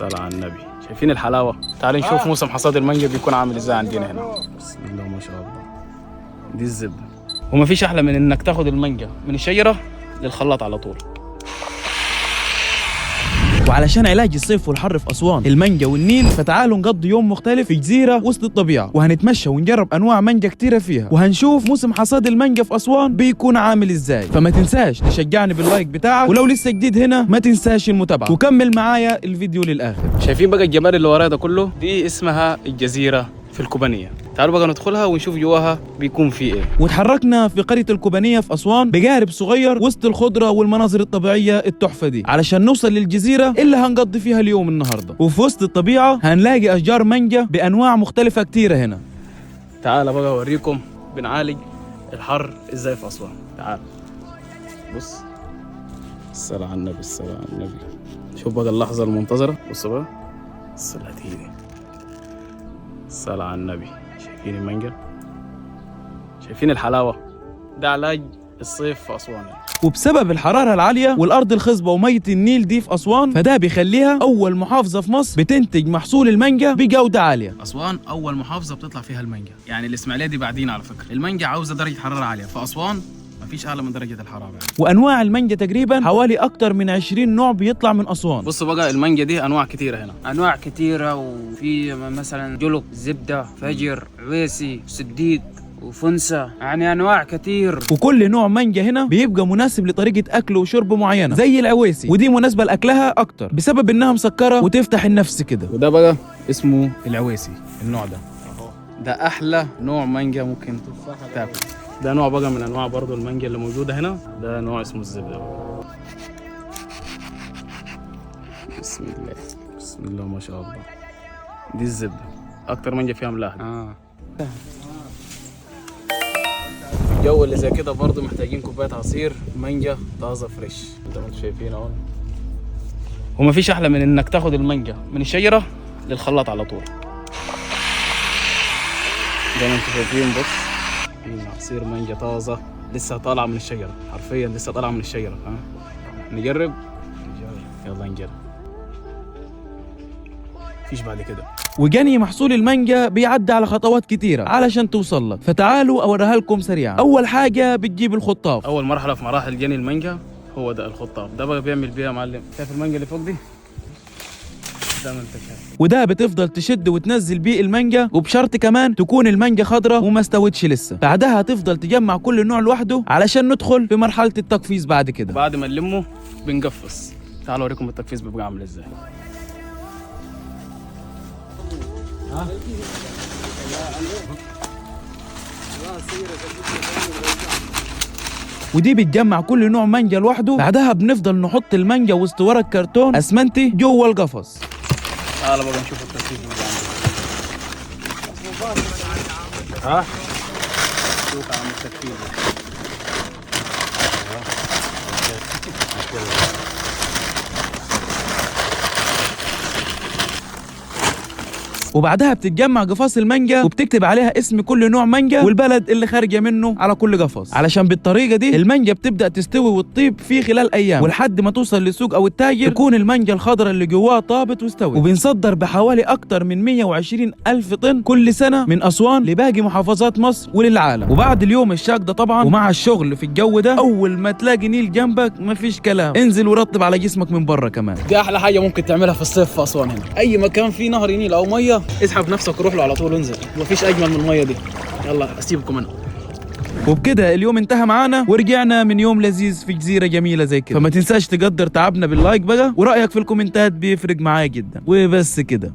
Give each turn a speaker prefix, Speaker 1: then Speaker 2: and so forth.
Speaker 1: صلاة على النبي. شايفين الحلاوة؟ تعالوا نشوف موسم حصاد المانجا بيكون عامل ازاي عندنا هنا. بسم الله ما شاء الله. دي الزبدة. وما فيش أحلى من إنك تاخد المانجا من الشجرة للخلاط على طول.
Speaker 2: وعلشان علاج الصيف والحر في أسوان المانجا والنيل، فتعالوا نقضي يوم مختلف في جزيرة وسط الطبيعة، وهنتمشى ونجرب أنواع مانجا كتيرة فيها، وهنشوف موسم حصاد المانجا في أسوان بيكون عامل إزاي. فما تنساش تشجعني باللايك بتاعك، ولو لسه جديد هنا ما تنساش المتابعة، وكمل معايا الفيديو للآخر.
Speaker 1: شايفين بقى الجمال اللي ورايا ده كله؟ دي اسمها الجزيرة في الكوبانية. تعالوا بقى ندخلها ونشوف جواها بيكون في ايه.
Speaker 2: وتحركنا في قرية الكوبانية في أسوان بجانب صغير وسط الخضرة والمناظر الطبيعية التحفة دي، علشان نوصل للجزيرة اللي هنقضي فيها اليوم النهاردة. وفي وسط الطبيعة هنلاقي أشجار مانجا بأنواع مختلفة كتيرة هنا.
Speaker 1: تعالى بقى أوريكم بنعالج الحر ازاي في أسوان. تعال بص. الصلاة على النبي، الصلاة على النبي. شوف بقى اللحظة المنتظرة. بص بقى الصلاة دي. الصلاة على النبي. شايفين المانجا؟ شايفين الحلاوة؟ ده علاج الصيف في أسوان.
Speaker 2: وبسبب الحرارة العالية والأرض الخصبة ومية النيل دي في أسوان، فده بيخليها أول محافظة في مصر بتنتج محصول المانجا بجودة عالية.
Speaker 1: أسوان أول محافظة بتطلع فيها المانجا، يعني الإسماعيلية دي بعدين على فكرة. المانجا عاوزة درجة حرارة عالية، في أسوان مفيش أعلى من درجة الحرارة يعني.
Speaker 2: وأنواع المانجا تقريبا حوالي أكتر من 20 نوع بيطلع من أسوان.
Speaker 1: بصوا بقى المانجا دي أنواع كتيرة هنا.
Speaker 3: انواع كتيره، وفي مثلا جلق، زبده، فجر، عويسي، سديد، وفنسة، يعني انواع كتير.
Speaker 2: وكل نوع مانجا هنا بيبقى مناسب لطريقة أكل وشرب معينة، زي العويسي، ودي مناسبة لأكلها أكتر بسبب إنها مسكرة وتفتح النفس كده.
Speaker 1: وده بقى اسمه العويسي. النوع ده أحلى نوع مانجا ممكن تاكل. ده نوع بقى من أنواع برضو المانجا اللي موجودة هنا. ده نوع اسمه الزبدة بقى. بسم الله، بسم الله ما شاء الله. دي الزبدة أكتر مانجا فيها ملاح. الجو اللي زي كده برضو محتاجين كوباية عصير مانجا طازة فريش زي ما انتم شايفين اهو. ومفيش أحلى من إنك تاخد المانجا من الشجرة للخلاط على طول زي ما انتم شايفين. بص عصير مانجا طازة لسه طالعة من الشجرة، حرفيا لسه طالعة من الشجرة. نجرب؟ يلا نجرب. مفيش بعد كده.
Speaker 2: وجني محصول المانجا بيعدي على خطوات كتيرة علشان توصل لك، فتعالوا أوريها لكم سريعا. أول حاجة بتجيب الخطاف.
Speaker 1: أول مرحلة في مراحل جني المانجا هو ده الخطاف. ده بقى بيعمل بيها يا معلم. شايف المانجا اللي فوق دي؟ ده ما انت شايف.
Speaker 2: وده بتفضل تشد وتنزل بيه المانجا، وبشرط كمان تكون المانجا خضراء وما استوتش لسه. بعدها هتفضل تجمع كل نوع لوحده علشان ندخل في مرحلة التقفيز بعد كده.
Speaker 1: بعد ما نلمه بنقفص. تعالوا اوريكم التقفيز بيبقى عامل ازاي.
Speaker 2: ودي بتجمع كل نوع مانجا لوحده. بعدها بنفضل نحط المانجا وسط ورق كرتون اسمنتي جوه القفص.
Speaker 1: تعالوا بقى نشوف التقفيز بيبقى عامل ازاي. شوف عم التقفيز.
Speaker 2: وبعدها بتتجمع قفص المانجا وبتكتب عليها اسم كل نوع مانجا والبلد اللي خارجه منه على كل قفص، علشان بالطريقه دي المانجا بتبدا تستوي وتطيب في خلال ايام، ولحد ما توصل للسوق او التاجر تكون المانجا الخضراء اللي جواها طابت واستوت. وبنصدر بحوالي اكتر من 120 الف طن كل سنه من اسوان لباقي محافظات مصر وللعالم. وبعد اليوم الشاق ده طبعا ومع الشغل في الجو ده، اول ما تلاقي نيل جنبك مفيش كلام، انزل ورطب على جسمك من بره كمان.
Speaker 1: دي احلى حاجه ممكن تعملها في الصيف في اسوان. هنا اي مكان فيه نهر نيل او ميه اسحب نفسك وروح له على طول وانزل. مفيش اجمل من الميه دي. يلا اسيبكم انا.
Speaker 2: وبكده اليوم انتهى معانا، ورجعنا من يوم لذيذ في جزيرة جميلة زي كده. فما تنساش تقدر تعبنا باللايك بقى، ورأيك في الكومنتات بيفرق معايا جدا. وبس كده.